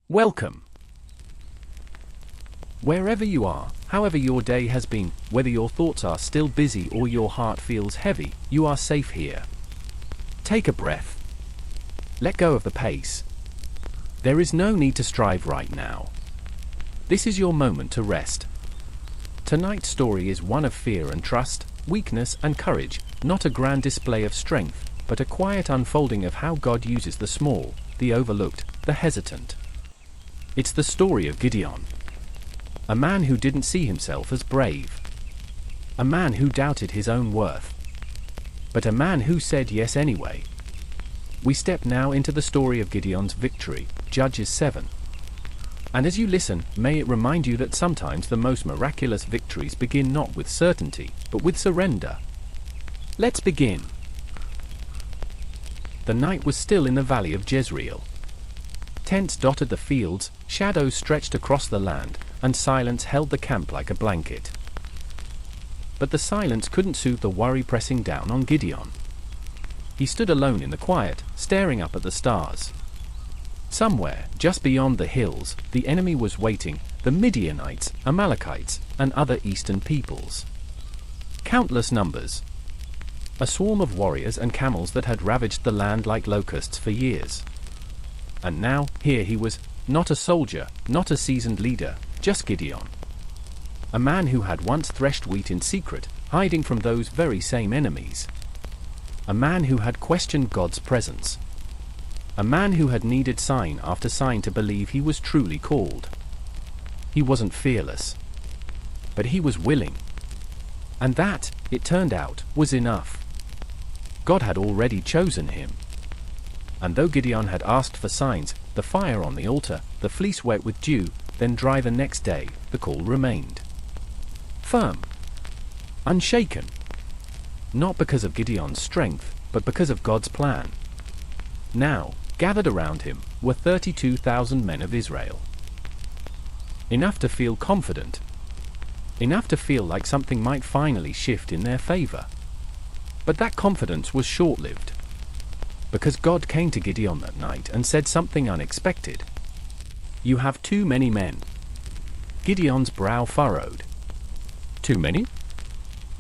Welcome. Wherever you are, however your day has been, whether your thoughts are still busy or your heart feels heavy, you are safe here. Take a breath. Let go of the pace. There is no need to strive right now. This is your moment to rest. Tonight's story is one of fear and trust, weakness and courage, not a grand display of strength, but a quiet unfolding of how God uses the small, the overlooked, the hesitant. It's the story of Gideon. A man who didn't see himself as brave. A man who doubted his own worth. But a man who said yes anyway. We step now into the story of Gideon's victory, Judges 7. And as you listen, may it remind you that sometimes the most miraculous victories begin not with certainty, but with surrender. Let's begin. The night was still in the valley of Jezreel. Tents dotted the fields, shadows stretched across the land, and silence held the camp like a blanket. But the silence couldn't soothe the worry pressing down on Gideon. He stood alone in the quiet, staring up at the stars. Somewhere, just beyond the hills, the enemy was waiting, the Midianites, Amalekites, and other eastern peoples. Countless numbers. A swarm of warriors and camels that had ravaged the land like locusts for years. And now, here he was, not a soldier, not a seasoned leader, just Gideon. A man who had once threshed wheat in secret, hiding from those very same enemies. A man who had questioned God's presence. A man who had needed sign after sign to believe he was truly called. He wasn't fearless. But he was willing. And that, it turned out, was enough. God had already chosen him. And though Gideon had asked for signs, the fire on the altar, the fleece wet with dew, then dry the next day, the call remained. Firm. Unshaken. Not because of Gideon's strength, but because of God's plan. Now, gathered around him, were 32,000 men of Israel. Enough to feel confident. Enough to feel like something might finally shift in their favor. But that confidence was short-lived. Because God came to Gideon that night and said something unexpected. You have too many men. Gideon's brow furrowed. Too many?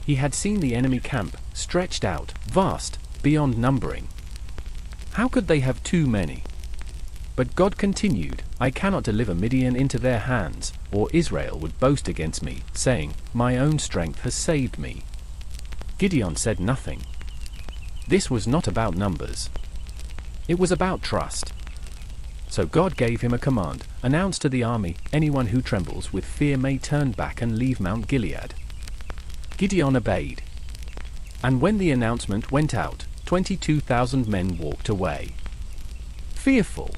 He had seen the enemy camp, stretched out, vast, beyond numbering. How could they have too many? But God continued, I cannot deliver Midian into their hands, or Israel would boast against me, saying, my own strength has saved me. Gideon said nothing. This was not about numbers. It was about trust. So God gave him a command, announce to the army, anyone who trembles with fear may turn back and leave Mount Gilead. Gideon obeyed. And when the announcement went out, 22,000 men walked away. Fearful.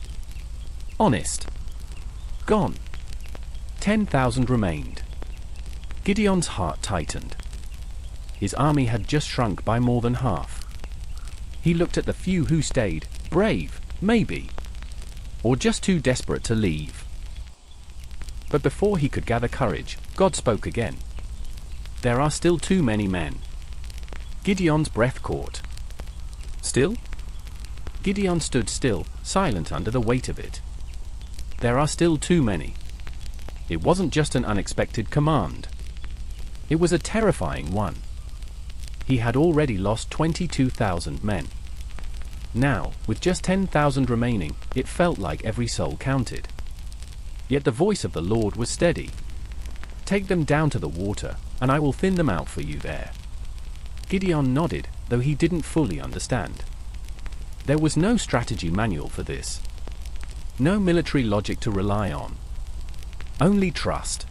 Honest. Gone. 10,000 remained. Gideon's heart tightened. His army had just shrunk by more than half. He looked at the few who stayed, brave, maybe. Or just too desperate to leave. But before he could gather courage, God spoke again. There are still too many men. Gideon's breath caught. Still? Gideon stood still, silent under the weight of it. There are still too many. It wasn't just an unexpected command. It was a terrifying one. He had already lost 22,000 men. Now, with just 10,000 remaining, it felt like every soul counted. Yet the voice of the Lord was steady. Take them down to the water, and I will thin them out for you there. Gideon nodded, though he didn't fully understand. There was no strategy manual for this. No military logic to rely on. Only trust.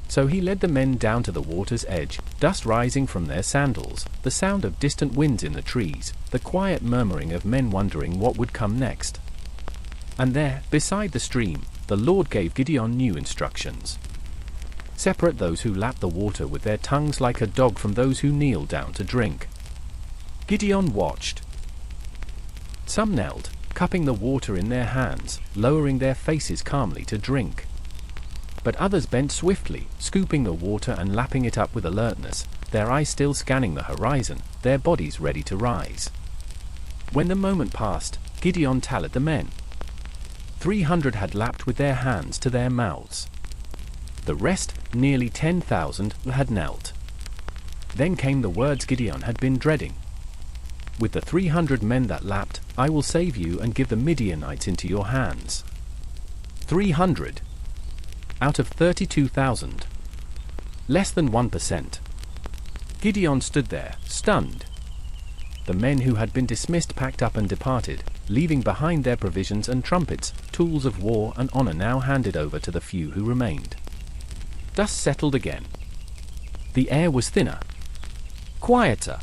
So he led the men down to the water's edge, dust rising from their sandals, the sound of distant winds in the trees, the quiet murmuring of men wondering what would come next. And there, beside the stream, the Lord gave Gideon new instructions. Separate those who lap the water with their tongues like a dog from those who kneel down to drink. Gideon watched. Some knelt, cupping the water in their hands, lowering their faces calmly to drink. But others bent swiftly, scooping the water and lapping it up with alertness, their eyes still scanning the horizon, their bodies ready to rise. When the moment passed, Gideon tallied the men. 300 had lapped with their hands to their mouths. The rest, nearly 10,000, had knelt. Then came the words Gideon had been dreading. With the 300 men that lapped, I will save you and give the Midianites into your hands. 300 out of 32,000. Less than 1%. Gideon stood there, stunned. The men who had been dismissed packed up and departed, leaving behind their provisions and trumpets, tools of war and honor now handed over to the few who remained. Dust settled again. The air was thinner. Quieter.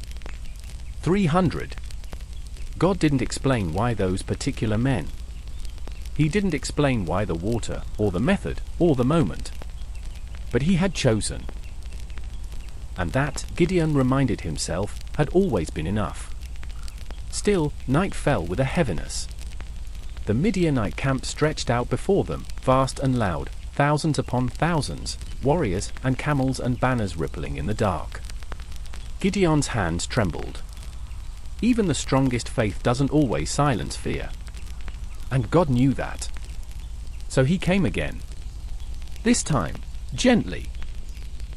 300. God didn't explain why those particular men. He didn't explain why the water, or the method, or the moment. But he had chosen. And that, Gideon reminded himself, had always been enough. Still, night fell with a heaviness. The Midianite camp stretched out before them, vast and loud, thousands upon thousands, warriors and camels and banners rippling in the dark. Gideon's hands trembled. Even the strongest faith doesn't always silence fear. And God knew that. So he came again. This time, gently.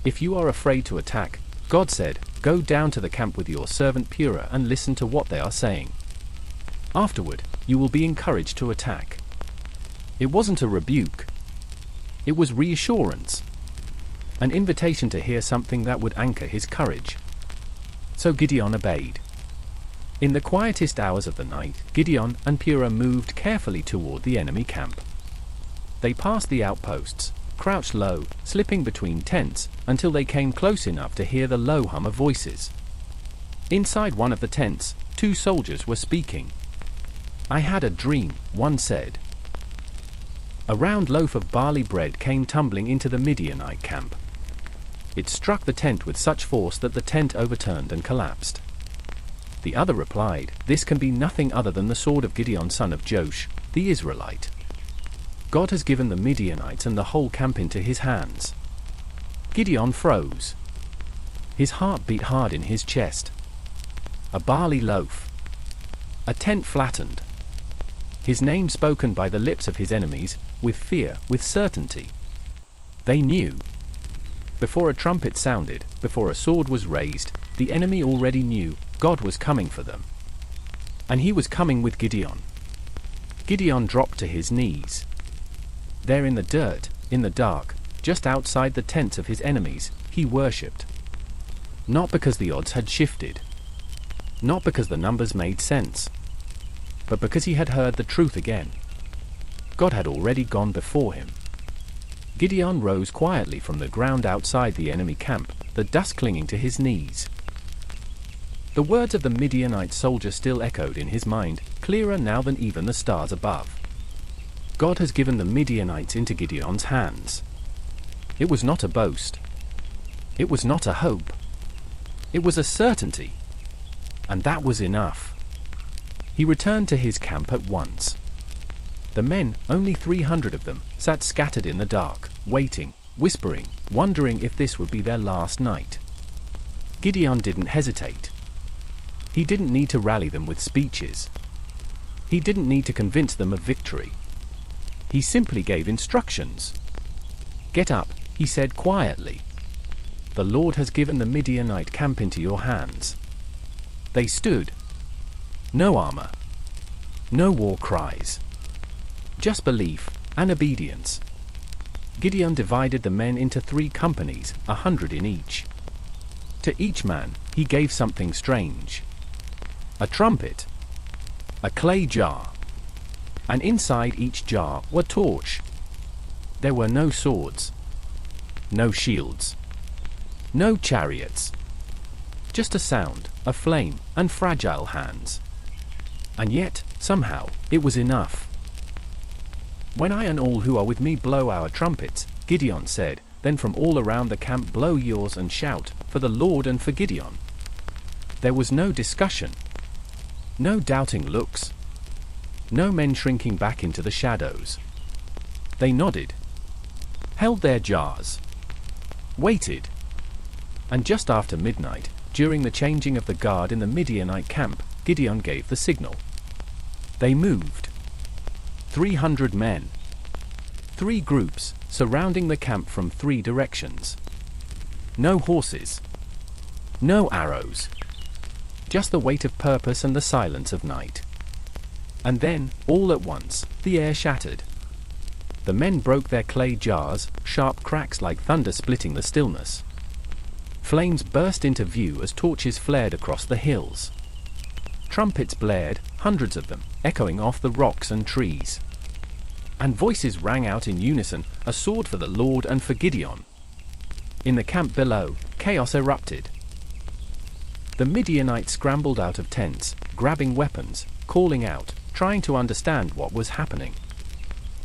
If you are afraid to attack, God said, go down to the camp with your servant Purah and listen to what they are saying. Afterward, you will be encouraged to attack. It wasn't a rebuke. It was reassurance. An invitation to hear something that would anchor his courage. So Gideon obeyed. In the quietest hours of the night, Gideon and Purah moved carefully toward the enemy camp. They passed the outposts, crouched low, slipping between tents, until they came close enough to hear the low hum of voices. Inside one of the tents, 2 soldiers were speaking. I had a dream, one said. A round loaf of barley bread came tumbling into the Midianite camp. It struck the tent with such force that the tent overturned and collapsed. The other replied, this can be nothing other than the sword of Gideon son of Joash, the Israelite. God has given the Midianites and the whole camp into his hands. Gideon froze. His heart beat hard in his chest. A barley loaf. A tent flattened. His name spoken by the lips of his enemies, with fear, with certainty. They knew. Before a trumpet sounded, before a sword was raised, the enemy already knew God was coming for them. And he was coming with Gideon. Gideon dropped to his knees. There in the dirt, in the dark, just outside the tents of his enemies, he worshipped. Not because the odds had shifted. Not because the numbers made sense. But because he had heard the truth again. God had already gone before him. Gideon rose quietly from the ground outside the enemy camp, the dust clinging to his knees. The words of the Midianite soldier still echoed in his mind, clearer now than even the stars above. God has given the Midianites into Gideon's hands. It was not a boast. It was not a hope. It was a certainty. And that was enough. He returned to his camp at once. The men, only 300 of them, sat scattered in the dark, waiting, whispering, wondering if this would be their last night. Gideon didn't hesitate. He didn't need to rally them with speeches. He didn't need to convince them of victory. He simply gave instructions. Get up, he said quietly. The Lord has given the Midianite camp into your hands. They stood. No armor. No war cries. Just belief and obedience. Gideon divided the men into 3 companies, 100 in each. To each man, he gave something strange. A trumpet. A clay jar. And inside each jar were torch. There were no swords. No shields. No chariots. Just a sound, a flame, and fragile hands. And yet, somehow, it was enough. When I and all who are with me blow our trumpets, Gideon said, then from all around the camp blow yours and shout, for the Lord and for Gideon. There was no discussion. No doubting looks. No men shrinking back into the shadows. They nodded. Held their jars. Waited. And just after midnight, during the changing of the guard in the Midianite camp, Gideon gave the signal. They moved. 300 men. 3 groups, surrounding the camp from 3 directions. No horses. No arrows. Just the weight of purpose and the silence of night. And then, all at once, the air shattered. The men broke their clay jars, sharp cracks like thunder splitting the stillness. Flames burst into view as torches flared across the hills. Trumpets blared, hundreds of them, echoing off the rocks and trees. And voices rang out in unison, a sword for the Lord and for Gideon. In the camp below, chaos erupted. The Midianites scrambled out of tents, grabbing weapons, calling out, trying to understand what was happening.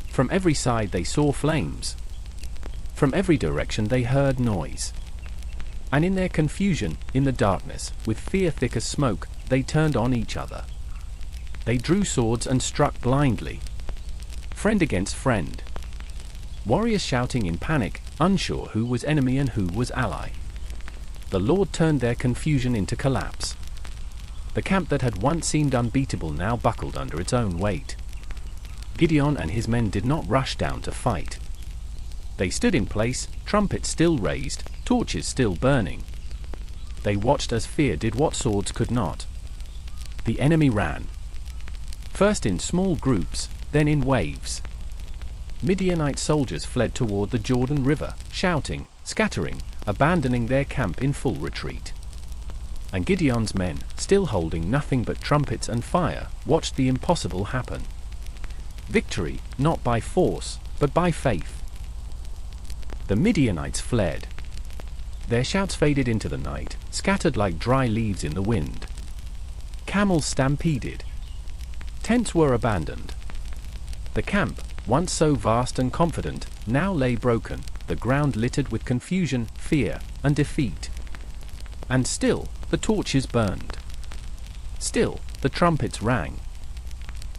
From every side they saw flames. From every direction they heard noise. And in their confusion, in the darkness, with fear thick as smoke, they turned on each other. They drew swords and struck blindly. Friend against friend. Warriors shouting in panic, unsure who was enemy and who was ally. The Lord turned their confusion into collapse. The camp that had once seemed unbeatable now buckled under its own weight. Gideon and his men did not rush down to fight. They stood in place, trumpets still raised, torches still burning. They watched as fear did what swords could not. The enemy ran. First in small groups, then in waves. Midianite soldiers fled toward the Jordan River, shouting, scattering, abandoning their camp in full retreat. And Gideon's men, still holding nothing but trumpets and fire, watched the impossible happen. Victory, not by force, but by faith. The Midianites fled. Their shouts faded into the night, scattered like dry leaves in the wind. Camels stampeded. Tents were abandoned. The camp, once so vast and confident, now lay broken, the ground littered with confusion, fear, and defeat. And still, the torches burned. Still, the trumpets rang.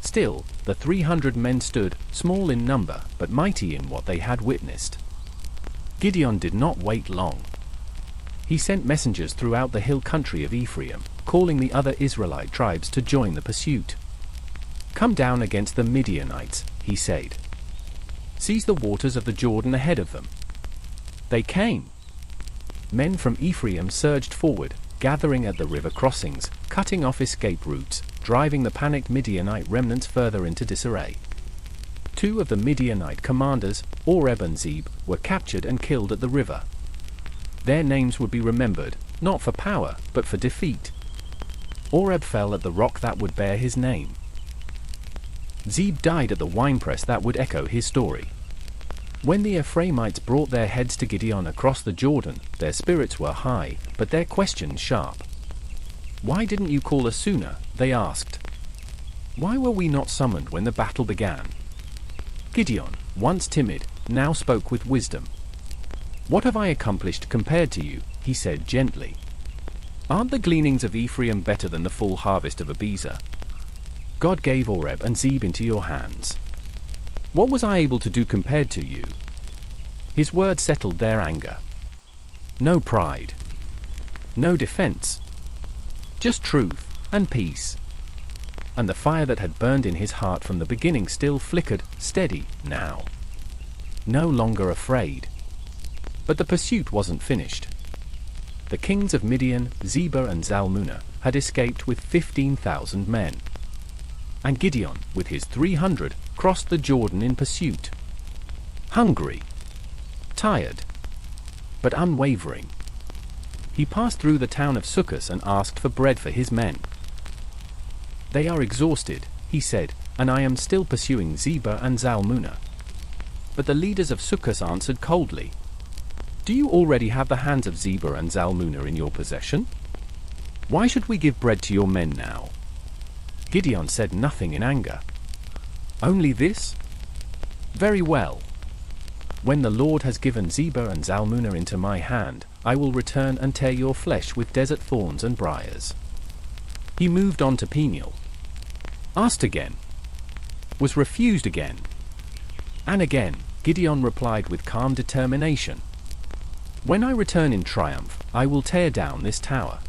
Still, the 300 men stood, small in number, but mighty in what they had witnessed. Gideon did not wait long. He sent messengers throughout the hill country of Ephraim, calling the other Israelite tribes to join the pursuit. Come down against the Midianites, he said. Seize the waters of the Jordan ahead of them. They came. Men from Ephraim surged forward, gathering at the river crossings, cutting off escape routes, driving the panicked Midianite remnants further into disarray. 2 of the Midianite commanders, Oreb and Zeb, were captured and killed at the river. Their names would be remembered, not for power, but for defeat. Oreb fell at the rock that would bear his name. Zeb died at the winepress that would echo his story. When the Ephraimites brought their heads to Gideon across the Jordan, their spirits were high, but their questions sharp. Why didn't you call us sooner? They asked. Why were we not summoned when the battle began? Gideon, once timid, now spoke with wisdom. What have I accomplished compared to you? He said gently. Aren't the gleanings of Ephraim better than the full harvest of Abiezer? God gave Oreb and Zeb into your hands. What was I able to do compared to you? His word settled their anger. No pride. No defense. Just truth and peace. And the fire that had burned in his heart from the beginning still flickered, steady, now. No longer afraid. But the pursuit wasn't finished. The kings of Midian, Zebah and Zalmunna, had escaped with 15,000 men. And Gideon, with his 300, crossed the Jordan in pursuit. Hungry. Tired. But unwavering. He passed through the town of Sukkos and asked for bread for his men. They are exhausted, he said, and I am still pursuing Zebah and Zalmunna. But the leaders of Sukkos answered coldly. Do you already have the hands of Zebah and Zalmunna in your possession? Why should we give bread to your men now? Gideon said nothing in anger. Only this? Very well. When the Lord has given Zebah and Zalmunna into my hand, I will return and tear your flesh with desert thorns and briars. He moved on to Peniel. Asked again. Was refused again. And again, Gideon replied with calm determination. When I return in triumph, I will tear down this tower.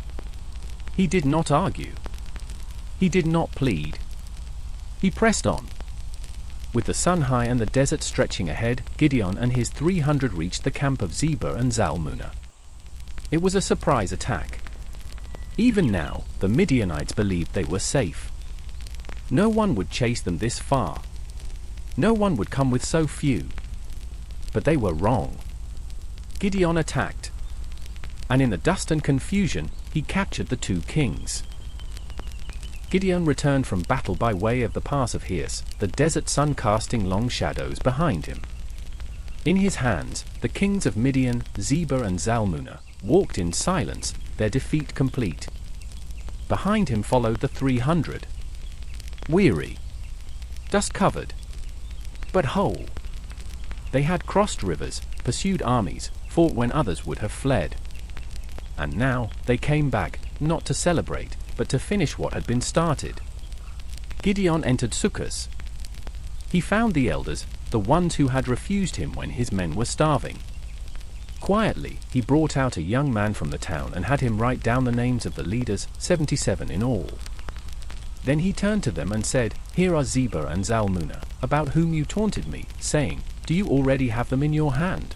He did not argue. He did not plead. He pressed on. With the sun high and the desert stretching ahead, Gideon and his 300 reached the camp of Zebah and Zalmunna. It was a surprise attack. Even now, the Midianites believed they were safe. No one would chase them this far. No one would come with so few. But they were wrong. Gideon attacked. And in the dust and confusion, he captured the 2 kings. Gideon returned from battle by way of the pass of Heres, the desert sun casting long shadows behind him. In his hands, the kings of Midian, Zebah and Zalmunna walked in silence, their defeat complete. Behind him followed the 300. Weary. Dust-covered. But whole. They had crossed rivers, pursued armies, fought when others would have fled. And now, they came back, not to celebrate, but to finish what had been started. Gideon entered Sukkos. He found the elders, the ones who had refused him when his men were starving. Quietly, he brought out a young man from the town and had him write down the names of the leaders, 77 in all. Then he turned to them and said, "Here are Zebah and Zalmunna, about whom you taunted me, saying, 'Do you already have them in your hand?'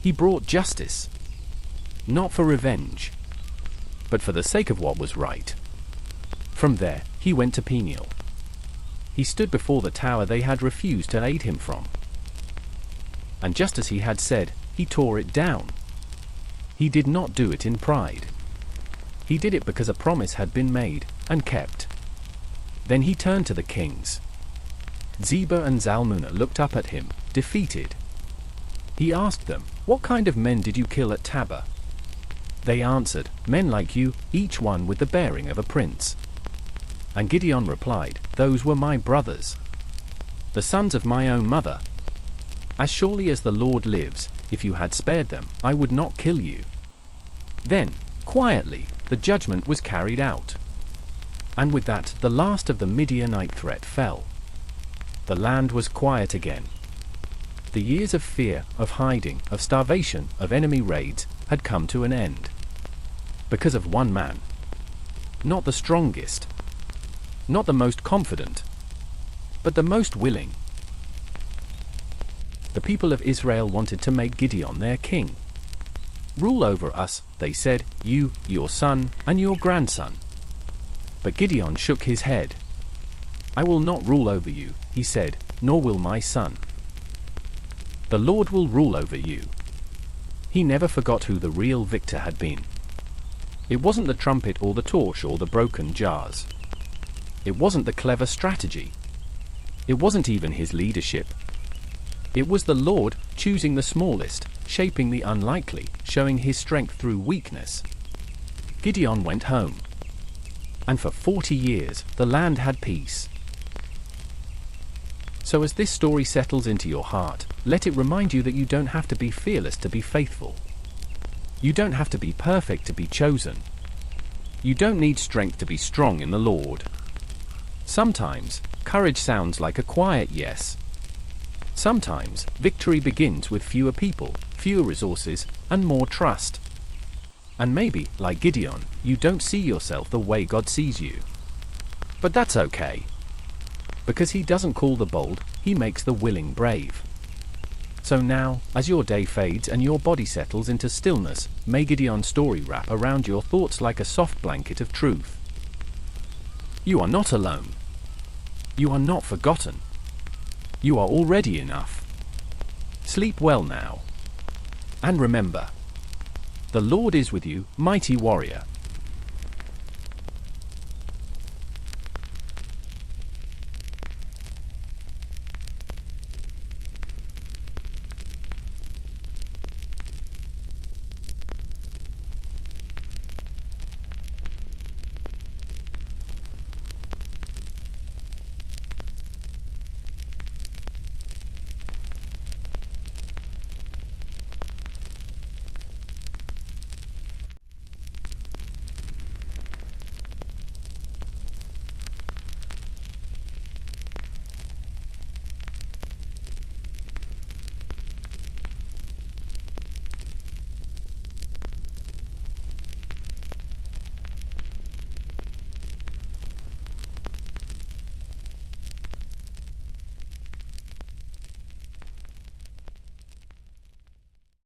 He brought justice. Not for revenge, but for the sake of what was right." From there, he went to Peniel. He stood before the tower they had refused to aid him from. And just as he had said, he tore it down. He did not do it in pride. He did it because a promise had been made, and kept. Then he turned to the kings. Zebah and Zalmunna looked up at him, defeated. He asked them, "What kind of men did you kill at Tabor?" They answered, "Men like you, each one with the bearing of a prince." And Gideon replied, "Those were my brothers, the sons of my own mother. As surely as the Lord lives, if you had spared them, I would not kill you." Then, quietly, the judgment was carried out. And with that, the last of the Midianite threat fell. The land was quiet again. The years of fear, of hiding, of starvation, of enemy raids, had come to an end. Because of one man. Not the strongest. Not the most confident. But the most willing. The people of Israel wanted to make Gideon their king. "Rule over us," they said, "you, your son, and your grandson." But Gideon shook his head. "I will not rule over you," he said, "nor will my son. The Lord will rule over you." He never forgot who the real victor had been. It wasn't the trumpet or the torch or the broken jars. It wasn't the clever strategy. It wasn't even his leadership. It was the Lord, choosing the smallest, shaping the unlikely, showing his strength through weakness. Gideon went home. And for 40 years, the land had peace. So as this story settles into your heart, let it remind you that you don't have to be fearless to be faithful. You don't have to be perfect to be chosen. You don't need strength to be strong in the Lord. Sometimes, courage sounds like a quiet yes. Sometimes, victory begins with fewer people, fewer resources, and more trust. And maybe, like Gideon, you don't see yourself the way God sees you. But that's okay. Because he doesn't call the bold, he makes the willing brave. So now, as your day fades and your body settles into stillness, may Gideon's story wrap around your thoughts like a soft blanket of truth. You are not alone. You are not forgotten. You are already enough. Sleep well now. And remember, the Lord is with you, mighty warrior.